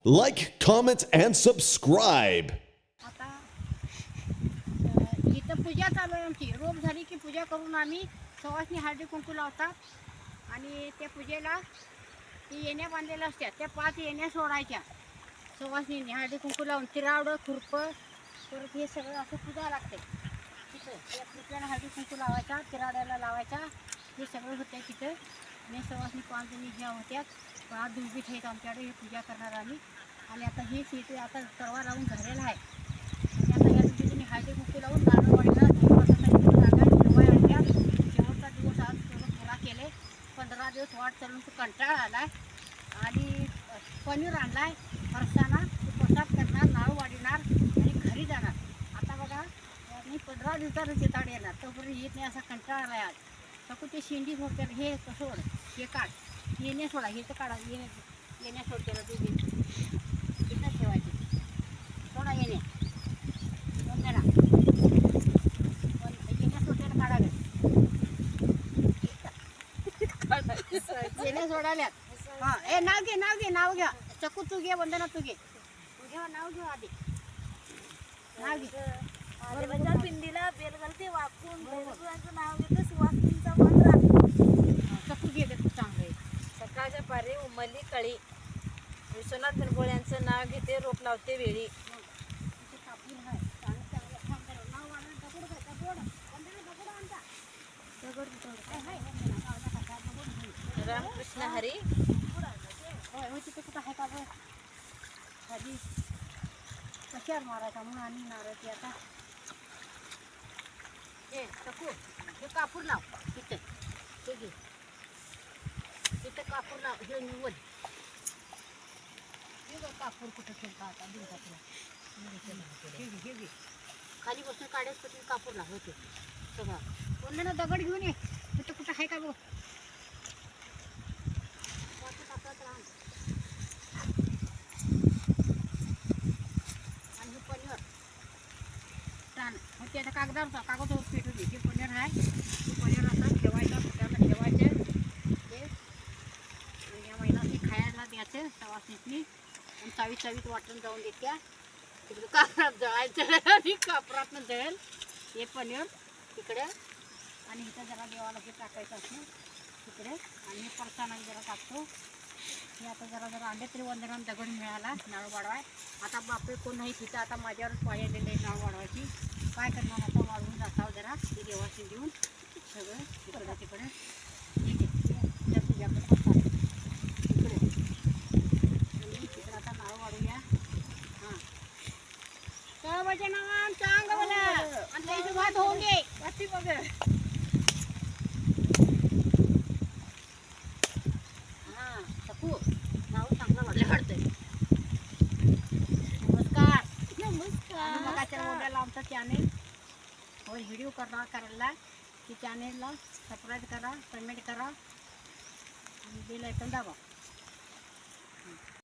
Like, comment, and subscribe. आता इथं पूजा चालू आहे आमची. रोप झाली की पूजा करून आम्ही सवासनी हळदी कुंकू लावतात आणि त्या पूजेला ती येण्या बांधलेल्या असतात. त्या 5 येण्या सोडायच्या सवासनीने हळदी कुंकू लावून. तिरावडं खुरपं परत हे सगळं असं पूजा लागते तिथं. त्या खुरप्याला हळदी कुंकू लावायचा, तिरावड्याला लावायचा, हे सगळं होतं तिथं. आणि सवासनी 5 जणी ह्या होत्या. 5 दुर्बीठ आहेत आमच्याकडे. हे पूजा करणार आम्ही. आणि आता हे तिथे आता तरवा लावून झालेला आहे. आणि आता या दुर्बीठीने हळदी कुंकू लावून नारळवाडीला शिवाय आणल्या. शेवटचा दिवस आज थोडं पुरा केले. 15 दिवस वाट चालून तो कंटाळा आला आहे. आणि पनीर आणला आहे फरसाणा. प्रसाद करणार, नारळ वाढणार आणि घरी जाणार. आता बघा मी 15 दिवसानं चिताड येणार. तोपर्यंत येत नाही असा कंटाळा आला आहे आज. सकू ते शेंडी सोडते हे सोड, हे काढ, येणे सोडा, हे तर काढा, येण्या सोडते ना तुम्ही इथं ठेवायचे. सोडा येणे जरा येण्या सोडते काढाव्या. येण्या सोडाल्यात. हां ए नाव घ्या. चकू तू घे, वंदना तू घे. तू घ्या नाव घेऊ आधी. नाव घे. पिंडीला बेल घालते वाकून बेलगुळाचं नाव घेते. सुवासिनीचा मंत्र चकू घे तू चांगलं आहे. सकाळच्या पारी उमली कळी. विश्वनाथ बिनगोळ्यांचं नाव घेते. रोप लावते वेळी. रामकृष्ण हरी. तिथे कुठं आहे का बरं खाली कशावर मारायचा म्हणून आणि नारळची आता हे चकू हे कापूर लाव तिथे. हे घे तिथे कापूर लाव. हे निवड हे बघ कापूर कुठं ठेवता आता दिवसातला. हे घे खाली बसून काढायच पटकन कापूर लाव होते सगळं. बोलले ना दगड घेऊन ये. तिथं कुठं आहे का बघ. आणि हे पनीर छान मग ते आता कागद पेटू दे. हे पनीर आहे. ते पनीर असं ठेवायचं, त्याला ठेवायचं. ते या महिन्यात खायला द्यायचं सवासनीतनी. आणि चावीत वाटून जाऊन देत्या तिकडे कापरात जळायचं आणि कापरातनं जळेल हे पनीर तिकडे. आणि इथं जरा देवाला हे टाकायचं असं तिकडे. आणि हे फरसाणा जरा टाकतो. हे आता जरा अंडे तरी वंदनानं दगड मिळाला नारळ वाढवाय. आता बापरे कोण नाही तिथं. आता माझ्यावरच पाळी आलेलं आहे नारळ वाढवायची. काय करणार आता वाढवून जाताव जरा ते देवाशी देऊन सगळं तिकडं तिकडे. ठीक आहे तुझ्याकडे फरसाण तिकडे. आणि तिकडं आता नारळ वाढूया. हां काय वचन चांग मला आणि त्याची वाद होऊन घे वाची बघ. हां सकू नाव चांगलं वाटलं वाटतंय. नमस्कार. मगाच्या मोबाईलला आमचा चॅनेल वर व्हिडिओ करायला की चॅनेलला सबस्क्राईब करा, कमेंट करा आणि बेल आयकॉन दाबा.